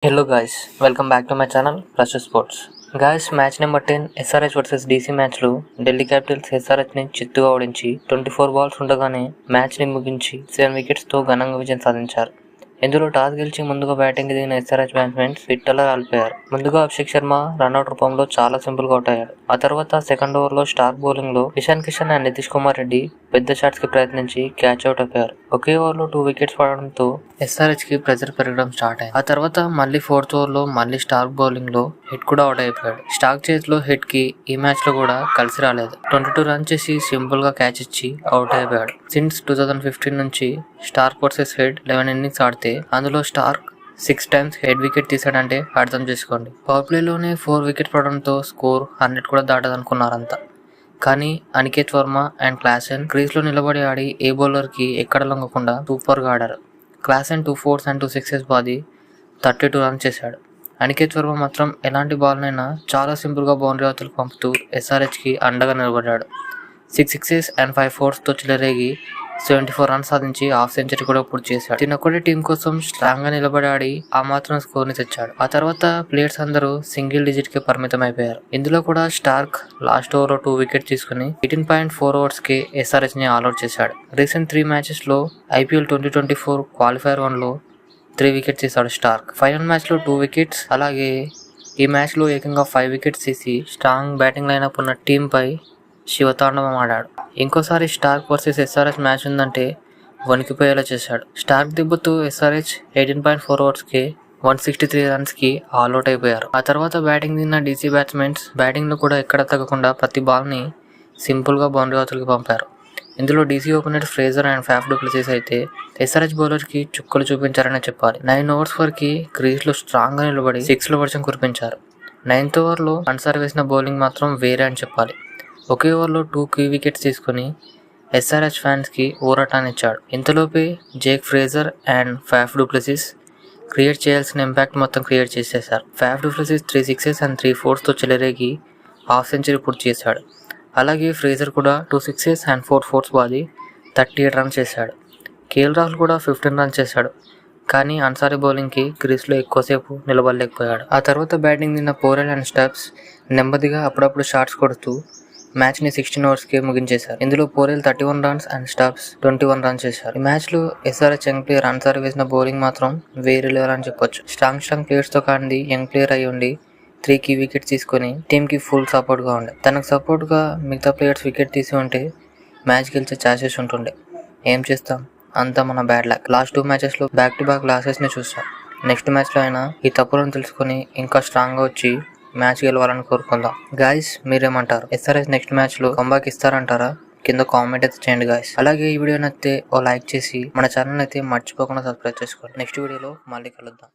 Hello guys, welcome back to my channel Precious Sports. Guys, match number 10 SRH versus DC మ్యాచ్లో Delhi Capitals SRHని చిత్తుగా ఓడించి 24 balls ఉండగానే మ్యాచ్ని ముగించి 7 వికెట్స్తో ఘనంగా విజయం సాధించారు. ఇందులో టాస్ గెలిచి ముందుగా బ్యాటింగ్ దిగిన SRH బ్యాట్స్మెన్స్ పిట్టలా రాలిపోయారు. ముందుగా అభిషేక్ శర్మ రన్అట్ రూపంలో చాలా సింపుల్గా అవుట్ అయ్యాడు. ఆ తర్వాత సెకండ్ ఓవర్లో స్టార్క్ బౌలింగ్లో ఇషాన్ కిషన్ అండ్ నితీష్ కుమార్ రెడ్డి పెద్ద షాట్స్కి ప్రయత్నించి క్యాచ్ అవుట్ అయిపోయారు. ఒకే ఓవర్లో 2 వికెట్స్ పడడంతో SRHకి ప్రెజర్ పెరగడం స్టార్ట్ అయింది. ఆ తర్వాత మళ్ళీ ఫోర్త్ ఓవర్లో మళ్ళీ స్టార్క్ బౌలింగ్లో హిట్ కూడా అవుట్ అయిపోయాడు. స్టార్క్ చేతిలో హిట్కి ఈ మ్యాచ్లో కూడా కలిసి రాలేదు. 22 రన్ చేసి సింపుల్గా క్యాచ్ ఇచ్చి అవుట్ అయిపోయాడు. సిన్స్ 2015 నుంచి స్టార్క్ వర్సెస్ హెడ్ 11 ఇన్నింగ్స్ ఆడితే అందులో స్టార్క్ 6 టైమ్స్ హెడ్ వికెట్ తీసాడంటే అర్థం చేసుకోండి. పవర్ ప్లేలోనే 4 వికెట్ పడడంతో స్కోర్ 100 కూడా దాటదనుకున్నారంతా. కానీ అనికేత్ వర్మ అండ్ క్లాసెన్ క్రీజ్లో నిలబడి ఆడి ఏ బౌలర్కి ఎక్కడ లొంగకుండా సూపర్గా ఆడారు. క్లాసెన్ 2 4s అండ్ 2 6s బాది 32 రన్స్ చేశాడు. అనికేత్ వర్మ మాత్రం ఎలాంటి బాల్నైనా చాలా సింపుల్గా బౌండరీ అవతలకు పంపుతూ SRHకి అండగా నిలబడ్డాడు. 6 6s అండ్ 5 4sతో చిలరేగి 74 రన్స్ సాధించి హాఫ్ సెంచరీ కూడా పూర్తి చేశాడు. తినొక్కడే టీం కోసం స్ట్రాంగ్ గా నిలబడి ఆడి ఆ మాత్రం స్కోర్ ని తెచ్చాడు. ఆ తర్వాత ప్లేయర్స్ అందరూ సింగిల్ డిజిట్ కి పరిమితం అయిపోయారు. ఇందులో కూడా స్టార్క్ లాస్ట్ ఓవర్ లో 2 వికెట్ తీసుకుని 18.4 ఓవర్స్ కి SRH ని ఆల్అౌట్ చేశాడు. రీసెంట్ 3 మ్యాచెస్ లో IPL 2024 క్వాలిఫైర్ 1 లో 3 వికెట్స్ తీశాడు స్టార్క్. ఫైనల్ మ్యాచ్ లో 2 వికెట్స్, అలాగే ఈ మ్యాచ్ లో ఏకంగా 5 వికెట్స్ తీసి స్ట్రాంగ్ బ్యాటింగ్ లైనప్ ఉన్న టీం పై శివతాండవం ఆడాడు. ఇంకోసారి స్టార్క్ వర్సెస్ SRH మ్యాచ్ ఉందంటే వణికిపోయేలా చేశాడు. స్టార్క్ దెబ్బతో SRH 18.4 ఓవర్స్కి 163 రన్స్కి ఆల్అౌట్ అయిపోయారు. ఆ తర్వాత బ్యాటింగ్ దిగిన DC బ్యాట్స్మెన్స్ బ్యాటింగ్లో కూడా ఎక్కడ తగ్గకుండా ప్రతి బాల్ని సింపుల్గా బౌండరీ అవతలకి పంపారు. ఇందులో DC opener Fraser and Faf du Plessis అయితే SRH బౌలర్కి చుక్కలు చూపించారనే చెప్పాలి. 9 ఓవర్స్ వరకు క్రీజ్లో స్ట్రాంగ్గా నిలబడి 6ల వర్షం కురిపించారు. 9th ఓవర్లో అన్సార్ వేసిన బౌలింగ్ మాత్రం వేరే అని చెప్పాలి. ఒకే ఓవర్లో 2 కీ వికెట్స్ తీసుకుని SRH ఫ్యాన్స్కి ఊరటాన్నిచ్చాడు. ఇంతలోపే Jake Fraser and Faf du Plessis create చేయాల్సిన ఇంపాక్ట్ మొత్తం క్రియేట్ చేసేశారు. Faf du Plessis 3 6s and 3 4sతో చెలరేగి హాఫ్ సెంచరీ పూర్తి చేశాడు. అలాగే ఫ్రేజర్ కూడా 2 6s అండ్ 4 4s బాది 38 రన్స్ చేశాడు. కేఎల్ రాహుల్ కూడా 15 రన్స్ చేశాడు. కానీ అన్సారీ బౌలింగ్కి క్రీజ్లో ఎక్కువసేపు నిలబడలేకపోయాడు. ఆ తర్వాత బ్యాటింగ్ దిన్న పోరెల్ అండ్ స్టబ్స్ నెమ్మదిగా అప్పుడప్పుడు షాట్స్ కొడుతూ మ్యాచ్ని 16 ఓవర్స్కి ముగించేశారు. ఇందులో Porel 31 runs and Stubbs 21 runs చేశారు. ఈ మ్యాచ్లో SRH యంగ్ ప్లేయర్ అన్సార్ వేసిన బౌలింగ్ మాత్రం వేరే లెవెల్ అని చెప్పొచ్చు. స్ట్రాంగ్ ప్లేయర్స్తో కాండి యంగ్ ప్లేయర్ అయి ఉండి 3 కీ వికెట్స్ తీసుకొని టీంకి ఫుల్ సపోర్ట్గా ఉండే. తనకు సపోర్ట్గా మిగతా ప్లేయర్స్ వికెట్ తీసి ఉంటే మ్యాచ్ గెలిచే ఛాన్సెస్ ఉంటుండే. ఏం చేస్తాం, అంతా మన బ్యాడ్ లక్. లాస్ట్ 2 మ్యాచెస్లో బ్యాక్ టు బ్యాక్ లాసెస్ని చూస్తాం. నెక్స్ట్ మ్యాచ్లో అయినా ఈ తప్పులను తెలుసుకొని ఇంకా స్ట్రాంగ్గా వచ్చి మ్యాచ్ గెలవాలని కోరుకుందాం. గాయస్, మీరేమంటారు? SRH నెక్స్ట్ మ్యాచ్లో కంబ్యాక్ ఇస్తారంటారా? కింద కామెంట్ అయితే చేయండి గాయస్. అలాగే ఈ వీడియో నచ్చితే ఓ లైక్ చేసి మన ఛానల్ అయితే మర్చిపోకుండా సబ్స్క్రైబ్ చేసుకోండి. నెక్స్ట్ వీడియోలో మళ్ళీ కలుద్దాం.